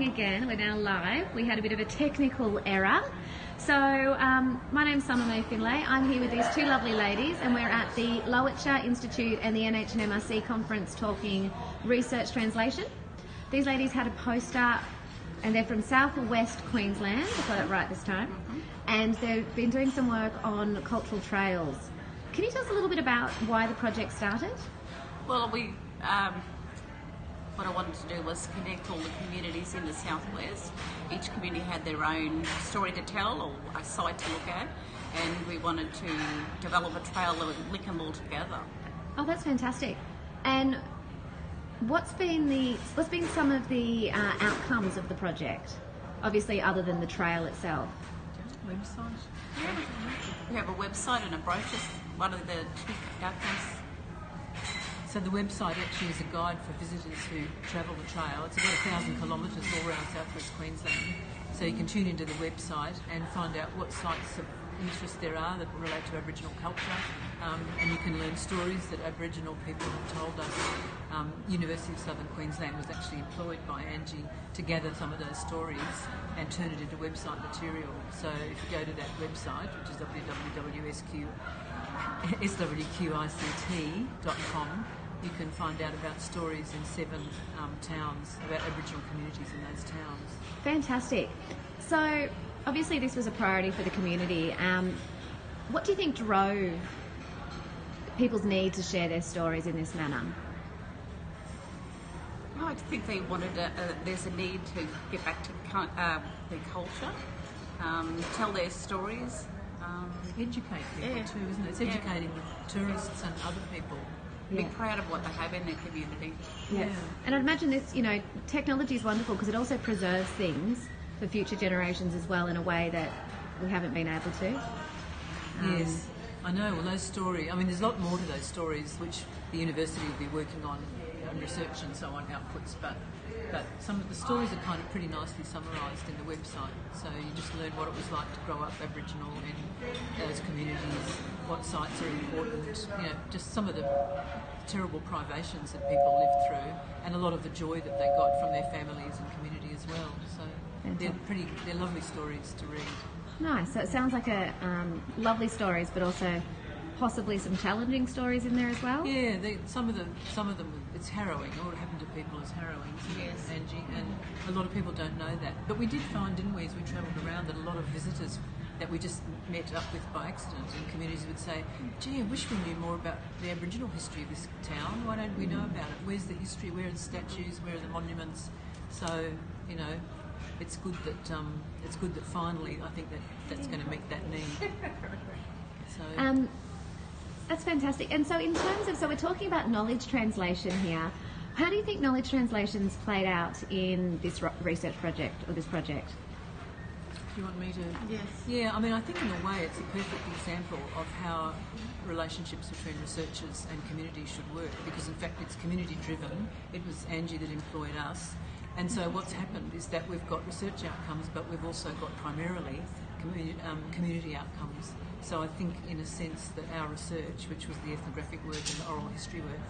recording again. We're now live. We had a bit of a technical error. So, my name's Summer May Finlay. I'm here with these two lovely ladies, and we're at the Lowitja Institute and the NHMRC conference talking research translation. These ladies had a poster, and they're from South or West Queensland, I got it right this time, and they've been doing some work on cultural trails. Can you tell us a little bit about why the project started? Well, what I wanted to do was connect all the communities in the southwest. Each community had their own story to tell or a site to look at, and we wanted to develop a trail that would link them all together. Oh, that's fantastic. And what's been some of the outcomes of the project? Obviously, other than the trail itself. Website? Yeah. We have a website and a brochure. One of the two outcomes. So the website actually is a guide for visitors who travel the trail. It's about 1,000 kilometres all around southwest Queensland. So you can tune into the website and find out what sites of interest there are that relate to Aboriginal culture, and you can learn stories that Aboriginal people have told us. University of Southern Queensland was actually employed by Angie to gather some of those stories and turn it into website material. So if you go to that website, which is www.swqict.com, you can find out about stories in 7 towns, about Aboriginal communities in those towns. Fantastic. So, obviously this was a priority for the community. What do you think drove people's need to share their stories in this manner? I think they wanted there's a need to get back to their culture, tell their stories. Educate people too, isn't it? It's educating tourists and other people. Be proud of what they have in their community. Yeah. And I'd imagine this, technology is wonderful because it also preserves things for future generations as well in a way that we haven't been able to. Yes, I know. Well, those stories, there's a lot more to those stories which the university will be working on research and so on, outputs, but some of the stories are kind of pretty nicely summarised in the website. So you just learn what it was like to grow up Aboriginal in those communities, what sites are important, just some of the terrible privations that people lived through, and a lot of the joy that they got from their families and community as well. So they're lovely stories to read. Nice. So it sounds like lovely stories, but also possibly some challenging stories in there as well. Yeah, some of them. It's harrowing. What happened to people is harrowing. Yes, Angie, and a lot of people don't know that. But we did find, didn't we, as we travelled around, that a lot of visitors that we just met up with by accident in communities would say, "Gee, I wish we knew more about the Aboriginal history of this town. Why don't we know about it? Where's the history? Where are the statues? Where are the monuments?" So it's good that finally I think that's going to meet that need. So. That's fantastic. And so in terms of, we're talking about knowledge translation here. How do you think knowledge translation's played out in this research project or this project? Do you want me to? Yes. Yeah, I think in a way it's a perfect example of how relationships between researchers and community should work, because in fact it's community driven. It was Angie that employed us. And so what's happened is that we've got research outcomes, but we've also got primarily community outcomes. So I think, in a sense, that our research, which was the ethnographic work and the oral history work,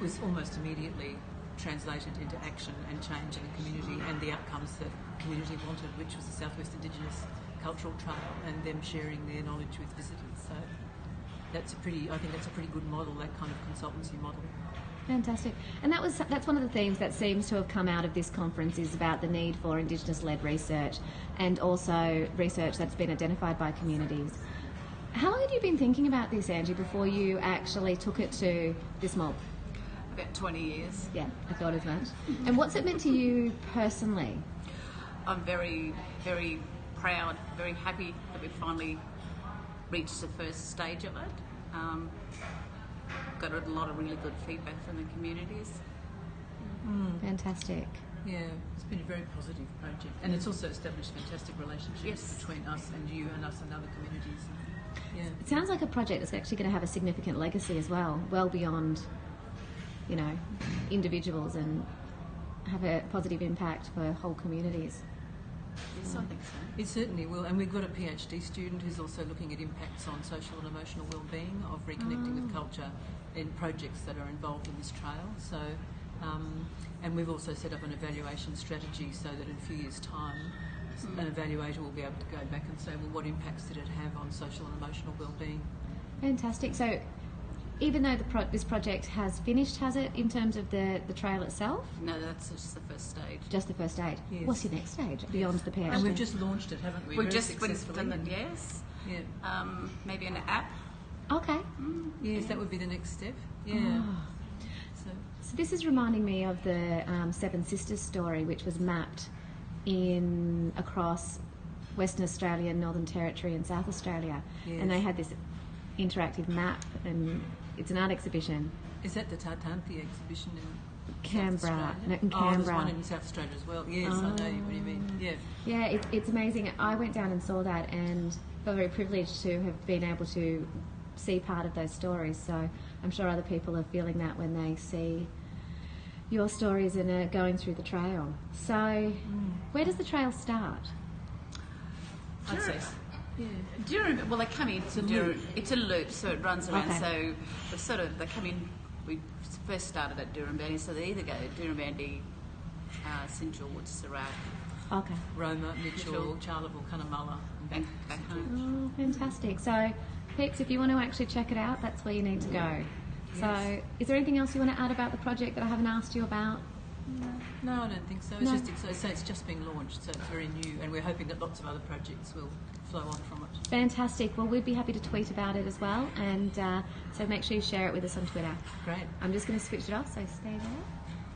was almost immediately translated into action and change in the community, and the outcomes that the community wanted, which was the Southwest Indigenous Cultural Trail and them sharing their knowledge with visitors. So I think that's a pretty good model, that kind of consultancy model. Fantastic. And that's one of the themes that seems to have come out of this conference, is about the need for Indigenous-led research and also research that's been identified by communities. How long had you been thinking about this, Angie, before you actually took it to this mob? About 20 years. Yeah, I thought as much. And what's it meant to you personally? I'm very, very proud, very happy that we finally reached the first stage of it. Got a lot of really good feedback from the communities. Fantastic. Yeah, it's been a very positive project, and it's also established fantastic relationships between us and you and us and other communities. Yeah. It sounds like a project that's actually going to have a significant legacy as well beyond, individuals, and have a positive impact for whole communities. Yes, I think so. It certainly will, and we've got a PhD student who's also looking at impacts on social and emotional well-being of reconnecting with culture in projects that are involved in this trail. So And we've also set up an evaluation strategy so that in a few years' time, an evaluator will be able to go back and say, well, what impacts did it have on social and emotional well-being? Fantastic. So even though this project has finished, has it, in terms of the trail itself? No, that's just the first stage. Just the first stage. Yes. What's your next stage beyond the PhD? And we've just launched it, haven't we? We've Very just successfully. done it, yes. Yeah. Maybe an app. Okay. Yes, that would be the next step. Yeah. Oh. So, So this is reminding me of the Seven Sisters story, which was mapped across Western Australia, Northern Territory and South Australia. Yes. And they had this interactive map, and it's an art exhibition. is that the Tartanthi exhibition in Canberra. South Australia? No, in Oh, there's Canberra. one in South Australia as well. Yes, I know what you mean. Yeah. Yeah, it's amazing. I went down and saw that and felt very privileged to have been able to see part of those stories. So I'm sure other people are feeling that when they see your stories and are going through the trail. So where does the trail start? I'd say. Yeah. Durum, well, they come in. It's a loop, so it runs around. Okay. So they come in. We first started at Durrumbandi, so they either go Durrumbandi, St George, Surat, Okay. Roma, Mitchell, Charleville, Cunnamulla, and and back home. Oh, fantastic. So, peeps, if you want to actually check it out, that's where you need to go. So, is there anything else you want to add about the project that I haven't asked you about? No, I don't think so. It's it's just being launched, so it's very new, and we're hoping that lots of other projects will flow on from it. Fantastic. Well, we'd be happy to tweet about it as well, and so make sure you share it with us on Twitter. Great. I'm just going to switch it off, so stay there.